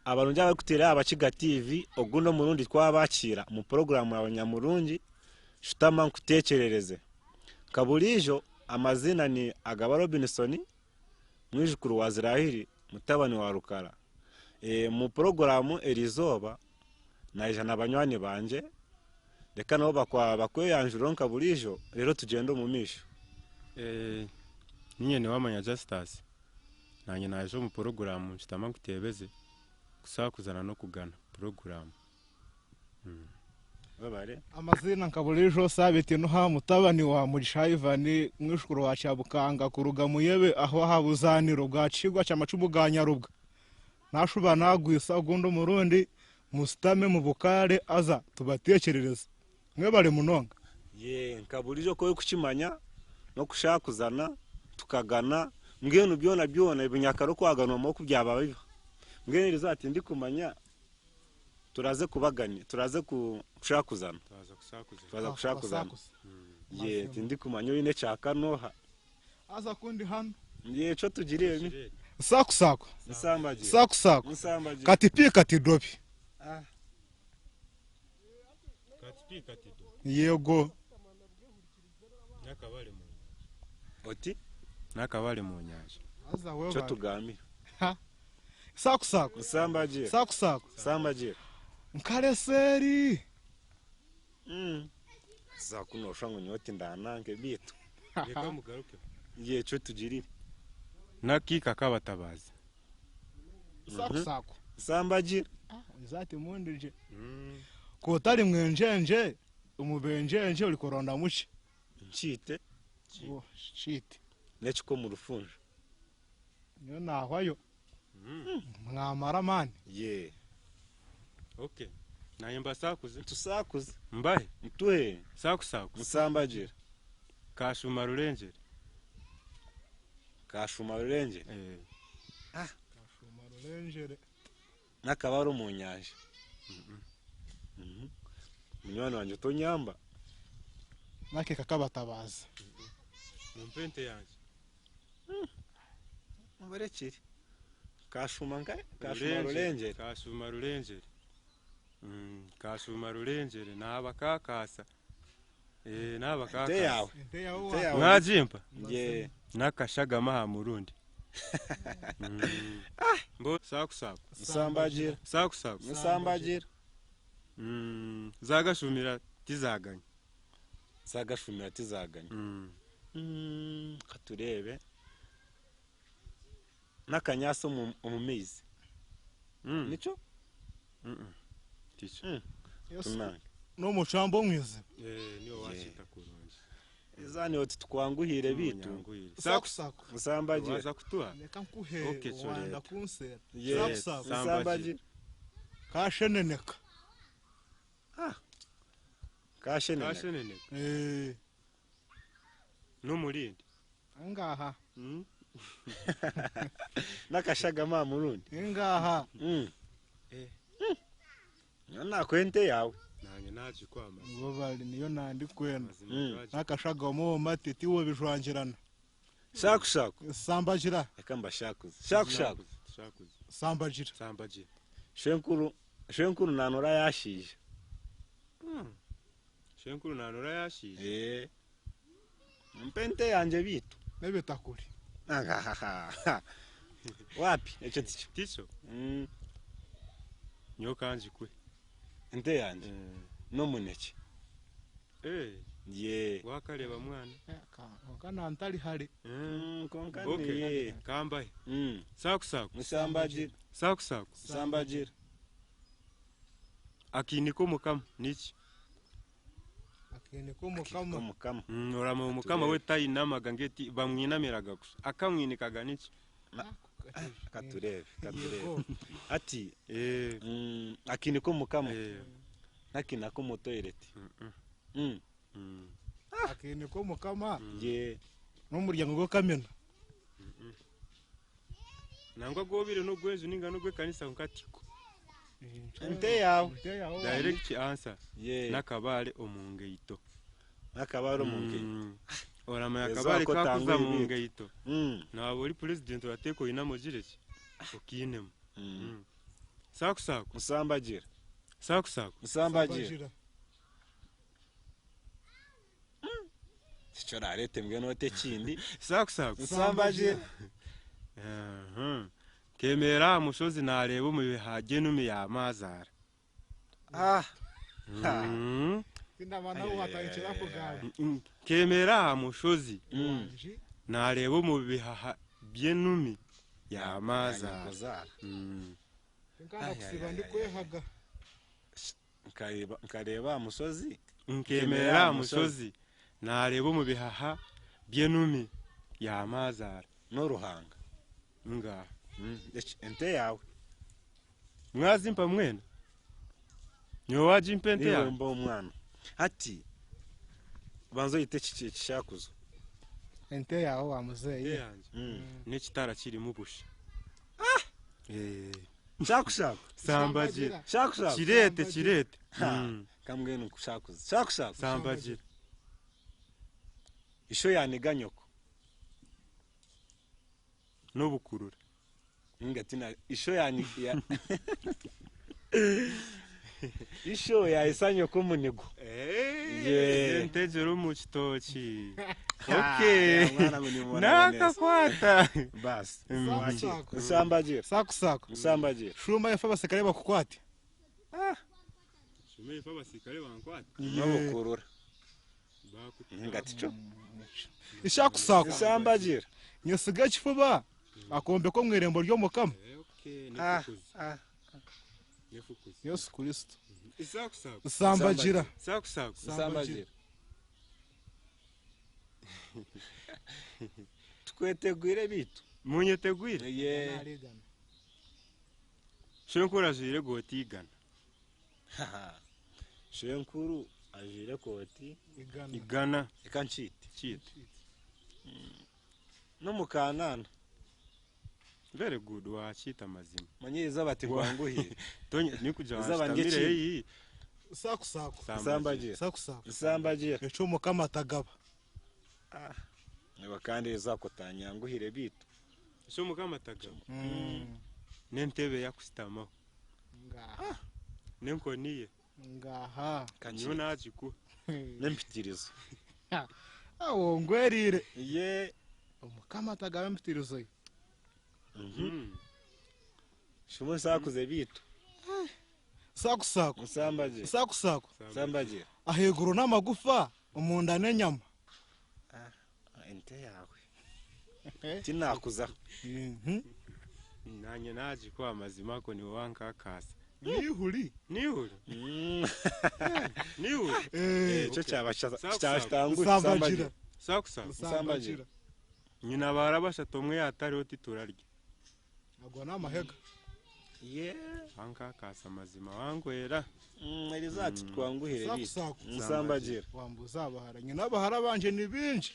abarungi abakutera abakiga TV ogundo murundi twabakira mu program y'abanyamurungi shutama nkutekerereze kabulijo amazina ni Agaba Robinson mwijukuru wa Zirahiri mutabani wa Rukara mu program erizoba naijana abanywani banje reka nabo bakweyanjuro kabulijo rero tugenda mu misho niye ni wamanya Justus nanye naje mu program shutama nkutebeze kusakuzana no kugana program babare amazina nkabulijo sabiti no ha mutabani wa Mugisha Ivan mwishukuru wa Cyabukanga kuruga muyebe aho habuzaniro bwacigwa cy'amacumu ganyarubwa nashuba nagwisa gundo murundi mustame mu bukare aza tubatekerereza mwe bare munonga nkabulijo ko kukimanya no kushakuzana tukagana mbwenu byona ibinyakaro kwagana mu kubyaba biba mbwenu rizati ndi kumanya turaze kubaganya turaze kushakuzana turaza kushakuzana ndi kumanya ine cyaka noha aza kundi hano cyo tugiriye ni saku nsambaje saku katipi katidobi yego nakabale mu oti nakabale mu nyanja aza wewe cyo tugami saku nsambaje saku sambaje nkareseri zakunosha ngo nyoti ndanange bitu reka mugaruke cyo tugiriye nakika kabatabazi saku sambaje zati mundije kotari mwenjenje umubenjenje uri koronda muci nchite shite nechiko mu rufunjo niyo nahwayo mwamara mani okay naye mbasakuze tusakuze mbahe mtuhe saku musambaje kashuma rurengere kashuma rurengere nakabaro mu nyanja munywana wanje tonyamba nake kakabatabaza mu mpente yanje mubarekire kashuma rurengere kashuma rurengere nabakakasa nabakakasa mwajimpa nakashagama ha murundi mbo saku musambajira saku musambajira zagashumira tizaganya katurebe nakanyaso mu mizi nico ticho no mucambo mwize niyo washita kurunji izani oti tukwanguhire bitu saku musambajira waza kutuha reka nkuhe Okay, wanda kunsera saku musambajira kasheneneka kasheneneka n'umurindi ngaha nakashagama murundi ngaha nakwente yawe nanye naje kwama ngo bali niyo nandi kwenda nakashagamo matiti wo bijwanjirana shaku sambajira reka mbashakuze shaku sambajira shenkuru nanora yashije shenkuru nanora yashije mpente yanje bitu nebetakuri wapi echo ticho nyo kanji kwe ente yanje no muneke wakareba mwana kana antali hali konkani kambaye saku musambajira saku musambajira akiniko mukama niki akiniko mukama orama umukama we tayinamaga ngeti bamwinamiraga gusa akamwinikaga niki katurebe ati akiniko mukama nakinako mu toilet akiniko mukama n'umuryango go kamena nangwa gobire no gwenzu ninga no gwe kanisa nkatiko ente yawe direct answer nakabale omungeito orama yakabale kakuza mungeito nabo uri president wateko inamo jireki okinemo sakusaku musambagira sakusaku musambagira cyo rarete mbwe note kindi sakusaku musambagira kemera musozi nareba umubihage numi yamazara Sindabana uhatayikira kugaba. kemera musozi nareba umubihaha byenumi yamazara Nkanda kusiba ndi kwehaga. nkareba musozi nkemera musozi nareba umubihaha byenumi yamazara n'uruhanga ngaha ente yawe mwazimpa mwena nyowaje impente niwe yawe mba umwana ati banzo yite kishakuzo Ente yawe wa muzeyi. yanje n'ekitara kirimo ubusha shakushaku sambagira shakushaku kirete kamwe nukushakuzo shakushaku sambagira isho yaniga nyoko n'obukurura ngatina isho yani isho yahisa nyoko munigo Yeah. ntegera mu kitoki Okay. Mwana munimona nakakwata basi Sakusaku. musambagira Sakusaku. musambagira Shuma yafa basekare bakukwate. shumefa abasirikare bankwata n'ubukurura ngati cyo Ishakusaku. musambagira Nyosiga kifuba. Akombe ko mwirembo ryo mukama. nefukuzi Yesu Kristo. isakusaku Sambagira. sakusaku musambagira twetegwire bitu munyetegwire ye shenkura jire gotigana shenkuru ajire koti igana ikanciti chita no mukanana very good wachita mazima manyiriza bati ngwanguhire tonye nikuja Zaba washitamire ngeki. iyi Sakusaku. musambagira Sakusaku. musambagira Echo mukama atagaba. niba kandi zakotanyanguhire bitu sho mukamataga n'entebe yakusitamaho Ngaha. n'enkoniye Ngaha. niyo nagiku n'empitirizo Awo ngwerire. ye Umukama atagaba mpitirizo ye. shumwe sakuze bitu Sakusaku. musambagira Sakusaku. musambagira Aheguru n'amagufa. Umunda n'enyama. ente yawe tinakuzaho nanye nagiku amazima ko niwe wankakasa Nihuri. nihuri nihuri cyo cyaba Sakusaku. cyashitangura Sambagira. sakusaku Musambagira. nyina barabashata umwe yatariho titurarya Agwa n'amahega. ye wankakasa amazima wangwera rizati twanguhire bitu Sakusaku. musambagira Wambuza abahara. Nyina abahara banje ni binji.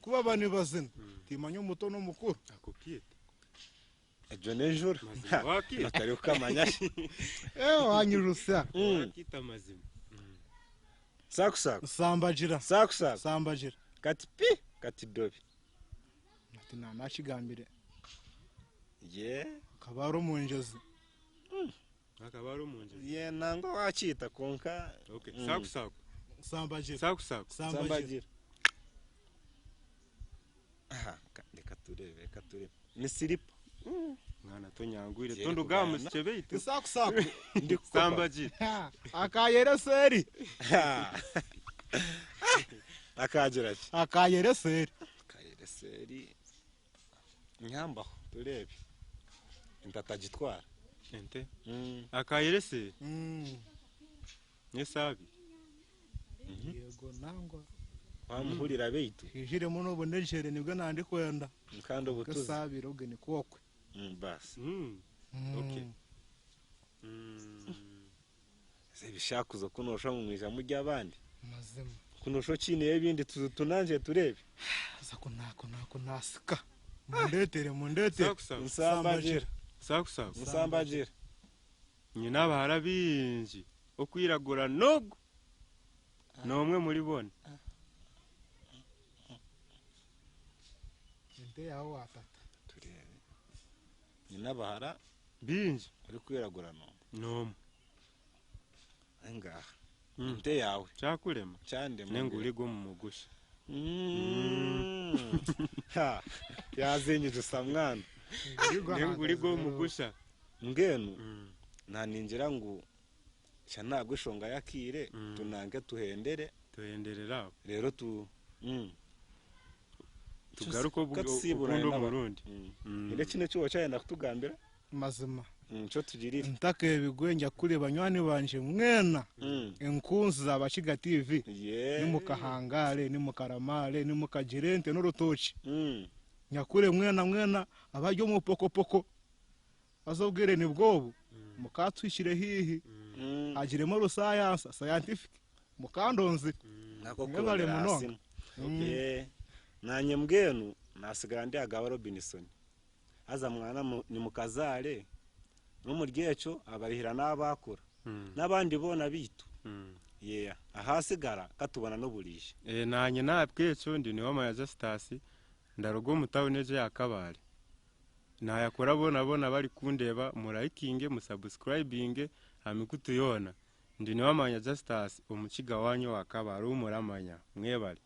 Kuba bani bazina. Timanya umuto n'umukuru. akukite ejo nejoro mazima wakita batari ukamanyashi Wanyurusya. wakita mazima sakusaku Sambagira. sakusaku Sambagira. kati pi kati dobi Ati nanashigambire. ye Kabaro mu njozi. akaba ari umunjezi ye nango wacita konka okay sakusaku Sambagira. sakusaku Sambagira. sambagira reka turebe ni silipa mwana tonyangwire Yego tondo bwana. gamusikebe itu Sakusaku. ndi sambagira Akayere seri. akagira ki Akayere seri. kayereseri nyambaho turebe intatagitwara ente akayerese nesabi Yego nangwa. wamuhurira beitu Hijiremo n'ubunejere nibwo nandi kwenda. kandi ubutuzi Gasabira ubwe ni kokwe. basi okay ibishakuzo kunosha mu mwijamo ry'abandi Mazima. kunosho kineye ibindi tunanje turebe Nako nasika. Mundetere. sakusaku musambagira sakusaku musambagira nyina abahara binji okwiragura nogo nomwe muri bona Ente yawe watata. turebe nyina bahara binji ari kwiragura no nomu ngaha Mm. nte yawe cyakurema cyande nenguri go mu mugusha ha yazenyije samwana nenguri go mu mugusha ngenu Mm. naninjira ngo cya ntabwo ishonga yakire Mm. tunange tuhendere tuhenderera rero tugaruko katsibura bugundo n'aba- murundi ire kino cyuwo cyayenda kutugambira mazima cyo tugirire ntake bigwenja kuri banywani banje mwena enkunzi za Bakiga TV ye ni mukahangare ni mukaramare ni mukagirente n'urutoki Mm. nyakure mwena abaryo mu pokopoko bazobwire ni bwobu mukatwishyire hihi Mm. hagiremo rusayansa scientific mukandonzi nako mwe bari kurondera munonga. hasi ye nanye mbwenu nasigara ndi agaba Robinson aza mwana ni mukazare no mu ryeco abarihira n'abakura n'abandi bona bitu ye ahasigara katubona n'uburisha nanye napweco ndi niwo mayaza stasi ndarugo mutawune je yakabare nayakora bona bari kundeba murayikinge musubscribinge amikutuyona ndi niwo mayaza stasi umukiga wanyu wakabare umuramanya mwebale